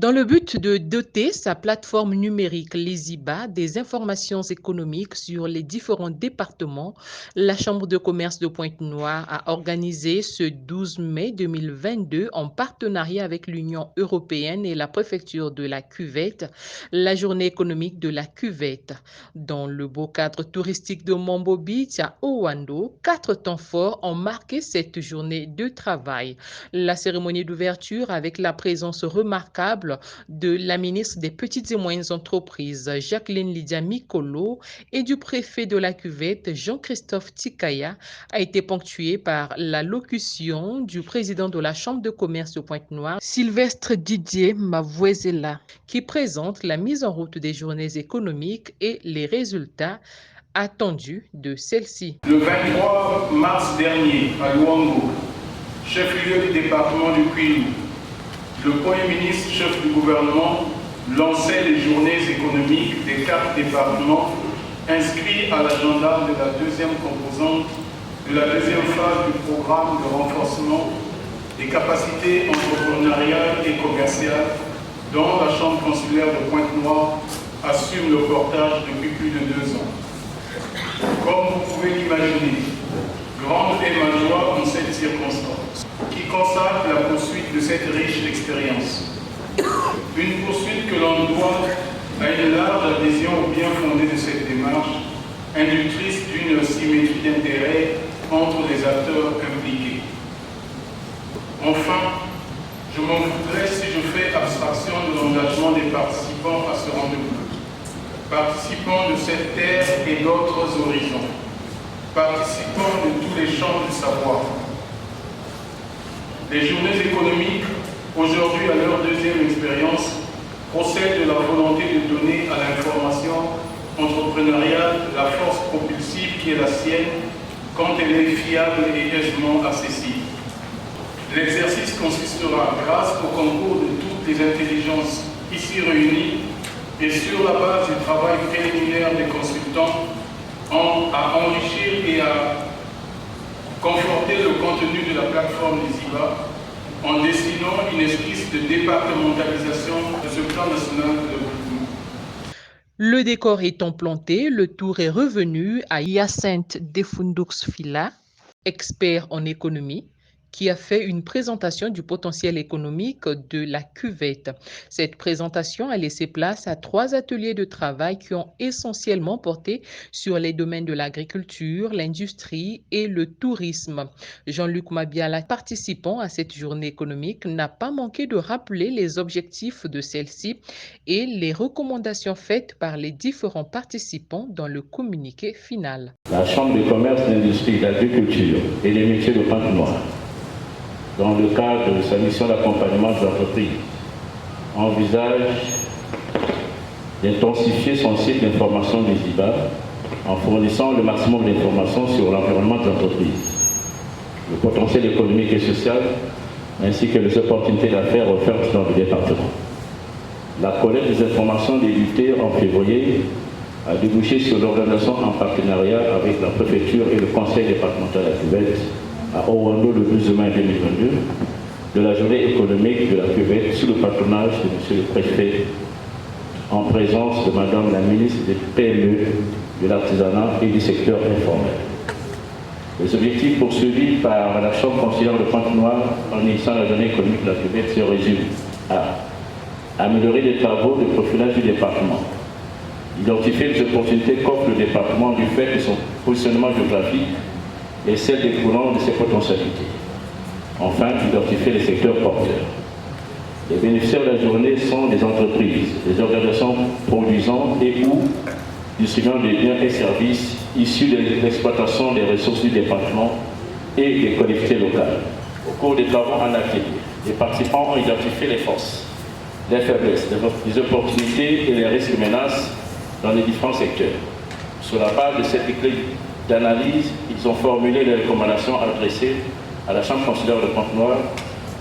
Dans le but de doter sa plateforme numérique Lesiba des informations économiques sur les différents départements, la Chambre de commerce de Pointe-Noire a organisé ce 12 mai 2022 en partenariat avec l'Union européenne et la préfecture de la Cuvette, la journée économique de la Cuvette. Dans le beau cadre touristique de Mambo Beach à Owando, 4 temps forts ont marqué cette journée de travail. La cérémonie d'ouverture avec la présence remarquable de la ministre des Petites et Moyennes Entreprises, Jacqueline Lydia Mikolo, et du préfet de la Cuvette, Jean-Christophe Tikaya, a été ponctuée par l'allocution du président de la Chambre de commerce de Pointe-Noire, Sylvestre Didier Mavouezela, qui présente la mise en route des journées économiques et les résultats attendus de celle-ci. Le 23 mars dernier, à Luango, chef-lieu du département du Kwilu, le Premier ministre, chef du gouvernement, lançait les journées économiques des 4 départements inscrits à l'agenda de la deuxième composante de la deuxième phase du programme de renforcement des capacités entrepreneuriales et commerciales dont la Chambre consulaire de Pointe-Noire assume le portage depuis plus de 2 ans. Comme vous pouvez l'imaginer, grande est ma joie en cette circonstance, qui consacre la poursuite de cette riche expérience. Une poursuite que l'on doit à une large adhésion au bien fondé de cette démarche, inductrice d'une symétrie d'intérêts entre les acteurs impliqués. Enfin, je m'en voudrais si je fais abstraction de l'engagement des participants à ce rendez-vous. Participants de cette terre et d'autres horizons, participants de tous les champs du savoir. Les journées économiques, aujourd'hui à leur deuxième expérience, procèdent de la volonté de donner à l'information entrepreneuriale la force propulsive qui est la sienne quand elle est fiable et aisément accessible. L'exercice consistera, grâce au concours de toutes les intelligences ici réunies, et sur la base du travail préliminaire des consultants, à enrichir et à conforter le contenu de la plateforme Lesiba en dessinant une esquisse de départementalisation de ce plan national de développement. Le décor étant planté, le tour est revenu à Hyacinthe Defundux-Fila, expert en économie, qui a fait une présentation du potentiel économique de la Cuvette. Cette présentation a laissé place à 3 ateliers de travail qui ont essentiellement porté sur les domaines de l'agriculture, l'industrie et le tourisme. Jean-Luc Mabiala, participant à cette journée économique, n'a pas manqué de rappeler les objectifs de celle-ci et les recommandations faites par les différents participants dans le communiqué final. La Chambre de commerce, d'industrie, d'agriculture et des métiers de Pointe-Noire, dans le cadre de sa mission d'accompagnement de l'entreprise, envisage d'intensifier son site d'information Lesiba en fournissant le maximum d'informations sur l'environnement de l'entreprise, le potentiel économique et social, ainsi que les opportunités d'affaires offertes dans le département. La collecte des informations débutée en février a débouché sur l'organisation en partenariat avec la préfecture et le conseil départemental de la Cuvette à Owando le 12 mai 2022 de la journée économique de la Cuvette sous le patronage de M. le préfet en présence de Madame la ministre des PME, de l'artisanat et du secteur informel. Les objectifs poursuivis par la Chambre consulaire de Pointe-Noire en initiant la journée économique de la Cuvette se résument à améliorer les travaux de profilage du département, identifier les opportunités qu'offre le département du fait de son positionnement géographique et celles découlant de ses potentialités. Enfin, identifier les secteurs porteurs. Les bénéficiaires de la journée sont les entreprises, les organisations produisant et ou distribuant des biens et services issus de l'exploitation des ressources du département et des collectivités locales. Au cours des travaux en atelier, les participants ont identifié les forces, les faiblesses, les opportunités et les risques et menaces dans les différents secteurs. Sur la base de cette éclairage d'analyse, ils ont formulé les recommandations adressées à la Chambre consulaire de Pointe-Noire,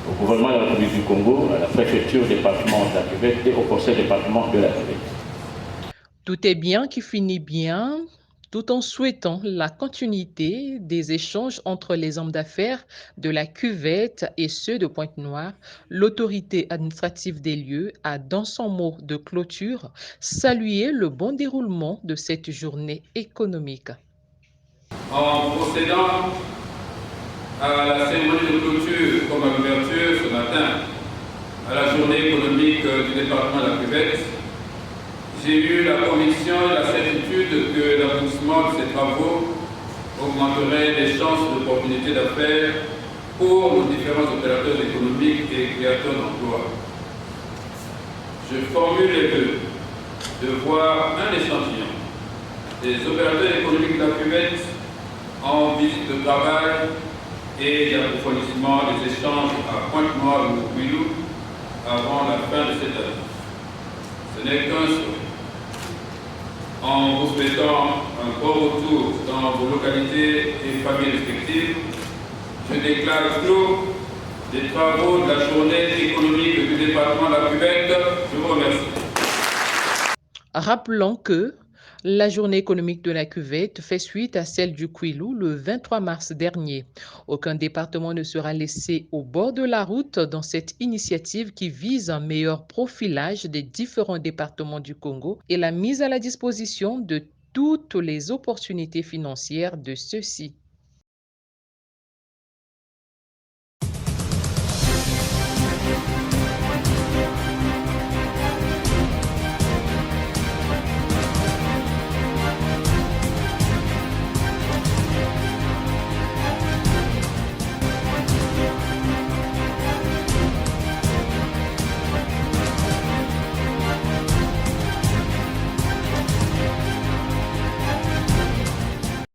au gouvernement de la République du Congo, à la préfecture département de la Cuvette et au conseil département de la Cuvette. Tout est bien qui finit bien. tout en souhaitant la continuité des échanges entre les hommes d'affaires de la cuvette et ceux de Pointe-Noire. L'autorité administrative des lieux a, dans son mot de clôture, salué le bon déroulement de cette journée économique. En procédant à la cérémonie de clôture comme à l'ouverture ce matin à la journée économique du département de la Cuvette, j'ai eu la conviction et la certitude que l'aboutissement de ces travaux augmenterait les chances d'opportunités d'affaires pour nos différents opérateurs économiques et créateurs d'emplois. Je formule les vœux de voir un échantillon des opérateurs économiques de la Cuvette en visite de travail et d'approfondissement des échanges à Pointe-Noire ou au Kouilou avant la fin de cette année. Ce n'est qu'un souhait. En vous souhaitant un bon retour dans vos localités et familles respectives, je déclare clos les travaux de la journée économique du département de la Cuvette. Je vous remercie. Rappelons que la journée économique de la Cuvette fait suite à celle du Kouilou le 23 mars dernier. Aucun département ne sera laissé au bord de la route dans cette initiative qui vise un meilleur profilage des différents départements du Congo et la mise à la disposition de toutes les opportunités financières de ceux-ci.